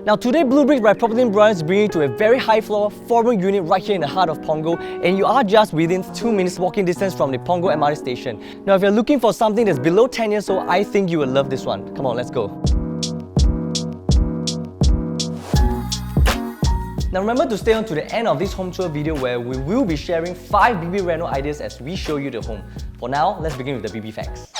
Now today, bleubricks by PropertyLimBrothers bring you to a very high floor, 4-room unit right here in the heart of Punggol, and you are just within 2 minutes walking distance from the Punggol MRT station. Now if you're looking for something that's below 10 years old, I think you will love this one. Come on, let's go. Now remember to stay on to the end of this home tour video where we will be sharing 5 BB reno ideas as we show you the home. For now, let's begin with the BB facts.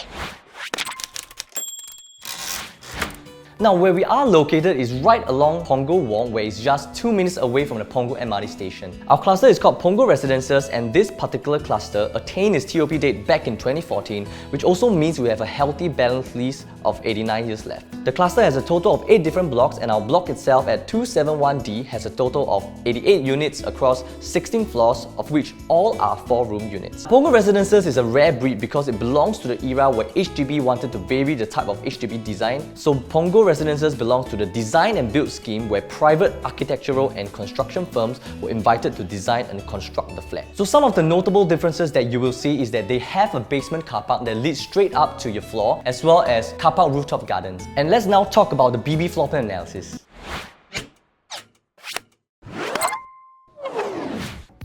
Now where we are located is right along Punggol Walk, where it's just 2 minutes away from the Punggol MRT station. Our cluster is called Punggol Residences, and this particular cluster attained its TOP date back in 2014, which also means we have a healthy balanced lease of 89 years left. The cluster has a total of 8 different blocks, and our block itself at 271D has a total of 88 units across 16 floors, of which all are 4-room units. Punggol Residences is a rare breed because it belongs to the era where HDB wanted to vary the type of HDB design. So Punggol Residences belongs to the design and build scheme where private architectural and construction firms were invited to design and construct the flat. So some of the notable differences that you will see is that they have a basement car park that leads straight up to your floor, as well as car park rooftop gardens. And let's now talk about the BB floor plan analysis.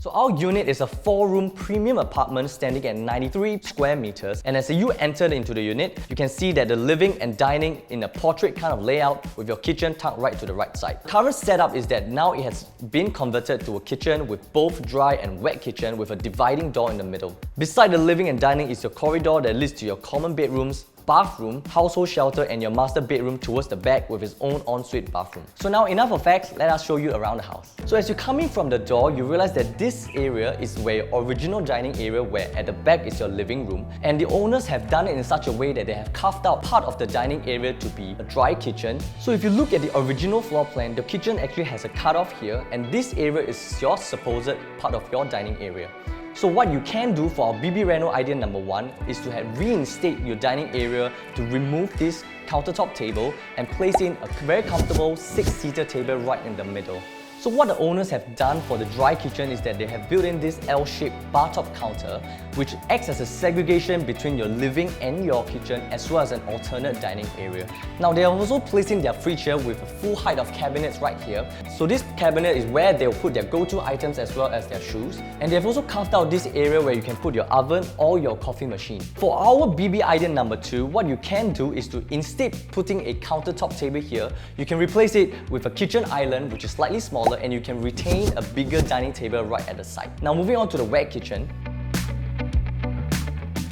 So our unit is a 4-room premium apartment standing at 93 square meters, and as you enter into the unit, you can see that the living and dining in a portrait kind of layout with your kitchen tucked right to the right side. Current setup is that now it has been converted to a kitchen with both dry and wet kitchen with a dividing door in the middle. Beside the living and dining is your corridor that leads to your common bedrooms, bathroom, household shelter, and your master bedroom towards the back with its own ensuite bathroom. So now enough of facts, let us show you around the house. So as you come in from the door, you realize that this area is where your original dining area, where at the back is your living room, and the owners have done it in such a way that they have carved out part of the dining area to be a dry kitchen. So if you look at the original floor plan, the kitchen actually has a cutoff here, and this area is your supposed part of your dining area. So what you can do for our BB Reno idea number 1 is to reinstate your dining area to remove this countertop table and place in a very comfortable 6-seater table right in the middle. So what the owners have done for the dry kitchen is that they have built in this L-shaped bar top counter, which acts as a segregation between your living and your kitchen, as well as an alternate dining area. Now they are also placing their fridge here with a full height of cabinets right here. So this cabinet is where they'll put their go-to items as well as their shoes. And they've also carved out this area where you can put your oven or your coffee machine. For our BB idea number 2, what you can do is to, instead putting a countertop table here, you can replace it with a kitchen island, which is slightly smaller, and you can retain a bigger dining table right at the side. Now moving on to the wet kitchen.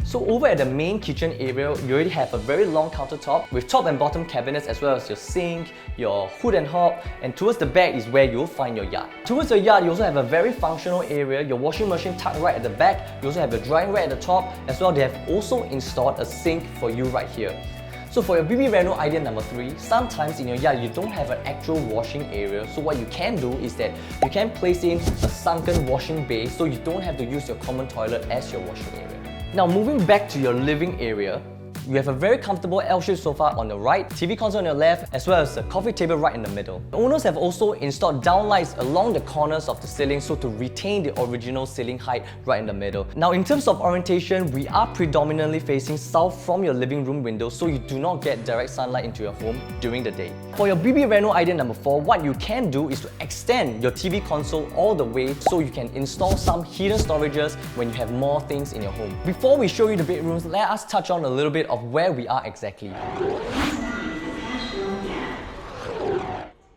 So over at the main kitchen area, you already have a very long countertop with top and bottom cabinets, as well as your sink, your hood and hob, and towards the back is where you'll find your yard. Towards the yard, you also have a very functional area, your washing machine tucked right at the back. You also have your drying rack at the top, as well. They have also installed a sink for you right here. So for your BB Reno idea number 3, sometimes in your yard you don't have an actual washing area. So what you can do is that you can place in a sunken washing bay, so you don't have to use your common toilet as your washing area. Now moving back to your living area, you have a very comfortable L-shaped sofa on the right, TV console on your left, as well as a coffee table right in the middle. The owners have also installed downlights along the corners of the ceiling, so to retain the original ceiling height right in the middle. Now in terms of orientation, we are predominantly facing south from your living room window, so you do not get direct sunlight into your home during the day. For your BB Reno idea number 4, what you can do is to extend your TV console all the way so you can install some hidden storages when you have more things in your home. Before we show you the bedrooms, let us touch on a little bit of where we are exactly.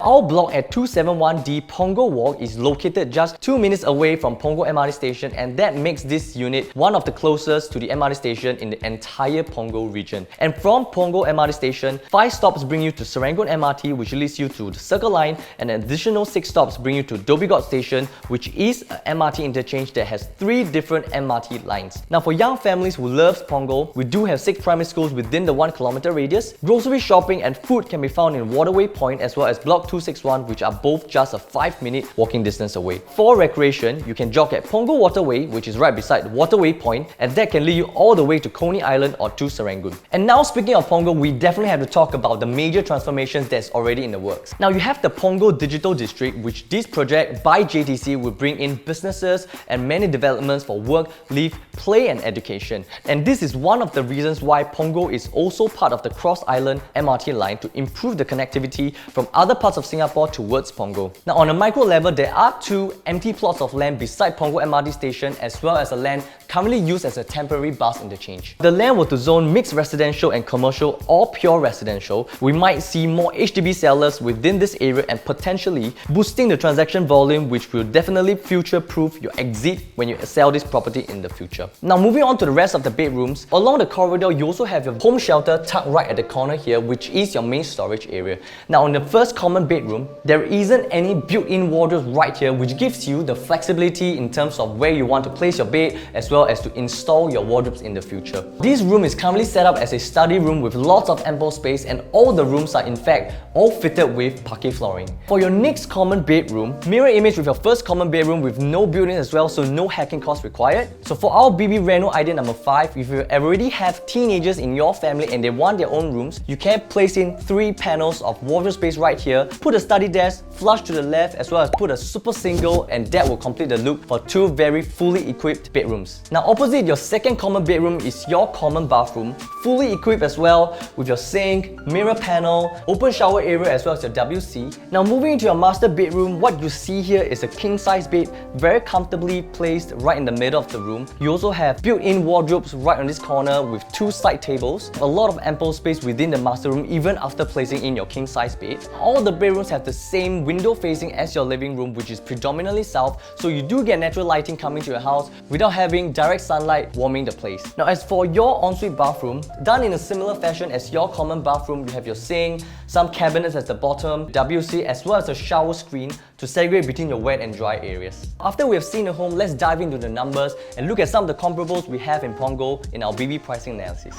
Our block at 271D Punggol Walk is located just 2 minutes away from Punggol MRT station, and that makes this unit one of the closest to the MRT station in the entire Punggol region. And from Punggol MRT station, 5 stops bring you to Serangoon MRT, which leads you to the Circle Line, and an additional 6 stops bring you to Dhoby Ghaut station, which is an MRT interchange that has 3 different MRT lines. Now for young families who love Punggol, we do have 6 primary schools within the 1 kilometer radius. Grocery shopping and food can be found in Waterway Point, as well as Block 261, which are both just a 5-minute walking distance away. For recreation, you can jog at Punggol Waterway, which is right beside Waterway Point, and that can lead you all the way to Coney Island or to Serangoon. And now speaking of Punggol, we definitely have to talk about the major transformations that's already in the works. Now you have the Punggol Digital District, which this project by JTC will bring in businesses and many developments for work, live, play and education. And this is one of the reasons why Punggol is also part of the Cross Island MRT line to improve the connectivity from other parts of of Singapore towards Punggol. Now on a micro level, there are 2 empty plots of land beside Punggol MRT station as well as a land currently used as a temporary bus interchange. The land were to zone mixed residential and commercial or pure residential, we might see more HDB sellers within this area and potentially boosting the transaction volume, which will definitely future-proof your exit when you sell this property in the future. Now moving on to the rest of the bedrooms, along the corridor you also have your home shelter tucked right at the corner here, which is your main storage area. Now in the first common bedroom, there isn't any built-in wardrobes right here, which gives you the flexibility in terms of where you want to place your bed as well as to install your wardrobes in the future. This room is currently set up as a study room with lots of ample space, and all the rooms are in fact all fitted with parquet flooring. For your next common bedroom, mirror image with your first common bedroom with no built-in as well, so no hacking costs required. So for our BB Reno idea number 5, if you already have teenagers in your family and they want their own rooms, you can place in 3 panels of wardrobe space right here, put a study desk flush to the left as well as put a super single, and that will complete the look for 2 very fully equipped bedrooms. Now opposite your second common bedroom is your common bathroom, fully equipped as well with your sink, mirror panel, open shower area as well as your WC. Now moving into your master bedroom, what you see here is a king size bed, very comfortably placed right in the middle of the room. You also have built-in wardrobes right on this corner with 2 side tables, a lot of ample space within the master room even after placing in your king size bed. All the bedrooms have the same window facing as your living room, which is predominantly south, so you do get natural lighting coming to your house without having direct sunlight warming the place. Now as for your ensuite bathroom, done in a similar fashion as your common bathroom, you have your sink, some cabinets at the bottom, WC as well as a shower screen to segregate between your wet and dry areas. After we have seen the home, let's dive into the numbers and look at some of the comparables we have in Punggol in our BB pricing analysis.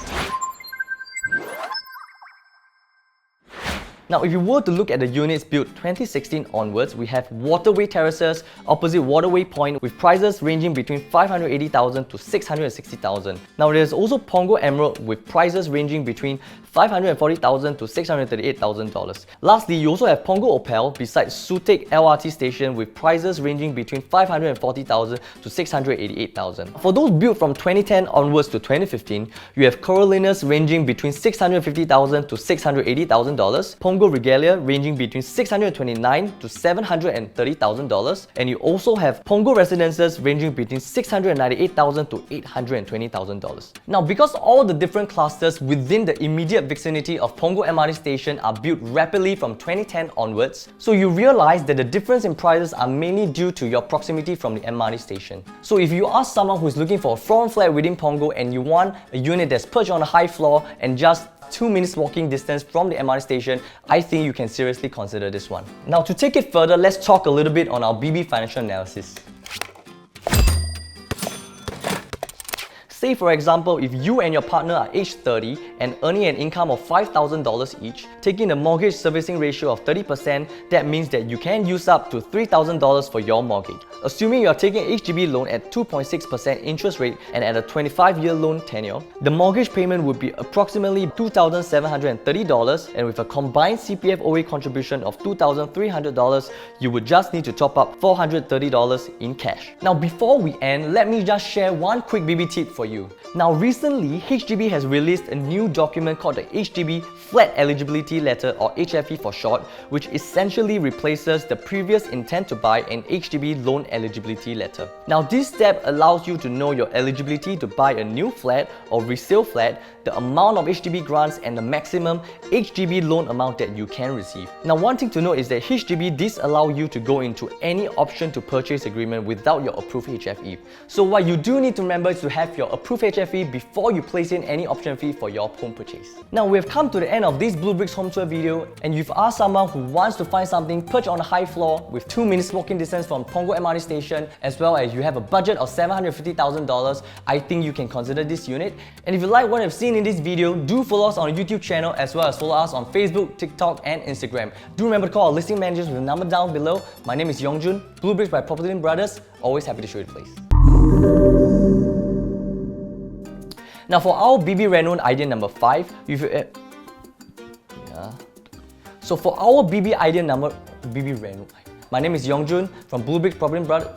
Now, if you were to look at the units built 2016 onwards, we have Waterway Terraces opposite Waterway Point with prices ranging between 580,000 to 660,000. Now, there's also Punggol Emerald with prices ranging between 540,000 to $638,000. Lastly, you also have Punggol Opal beside Sutek LRT station with prices ranging between 540,000 to 688,000. For those built from 2010 onwards to 2015, you have Coriolanus ranging between 650,000 to $680,000, Punggol Regalia ranging between $629,000 to $730,000, and you also have Punggol Residences ranging between $698,000 to $820,000. Now, because all the different clusters within the immediate vicinity of Punggol MRT station are built rapidly from 2010 onwards, so you realize that the difference in prices are mainly due to your proximity from the MRT station. So if you are someone who is looking for a 4-room flat within Punggol and you want a unit that's perched on a high floor and just 2 minutes walking distance from the MRT station, I think you can seriously consider this one. Now to take it further, let's talk a little bit on our BB financial analysis. Say for example, if you and your partner are age 30 and earning an income of $5,000 each, taking a mortgage servicing ratio of 30%, that means that you can use up to $3,000 for your mortgage. Assuming you are taking an HDB loan at 2.6% interest rate and at a 25-year loan tenure, the mortgage payment would be approximately $2,730, and with a combined CPF OA contribution of $2,300, you would just need to top up $430 in cash. Now before we end, let me just share one quick BB tip for you. Now recently, HDB has released a new document called the HDB Flat Eligibility Letter, or HFE for short, which essentially replaces the previous intent to buy and HDB loan eligibility letter. Now this step allows you to know your eligibility to buy a new flat or resale flat, the amount of HDB grants and the maximum HDB loan amount that you can receive. Now one thing to note is that HDB disallow you to go into any option to purchase agreement without your approved HFE. So what you do need to remember is to have your approved HFE before you place in any option fee for your home purchase. Now we have come to the end of this bleubricks home tour video, and you've asked someone who wants to find something perched on a high floor with 2 minutes walking distance from Punggol MRT station, as well as you have a budget of $750,000, I think you can consider this unit. And if you like what you've seen in this video, do follow us on our YouTube channel as well as follow us on Facebook, TikTok and Instagram. Do remember to call our listing managers with the number down below. My name is Yong Zhun, bleubricks by PropertyLimBrothers. Always happy to show you the place. Now for our BB Reno idea number 5, So for our BB idea number BB Reno, my name is Yong Zhun from bleubricks PropertyLimBrothers.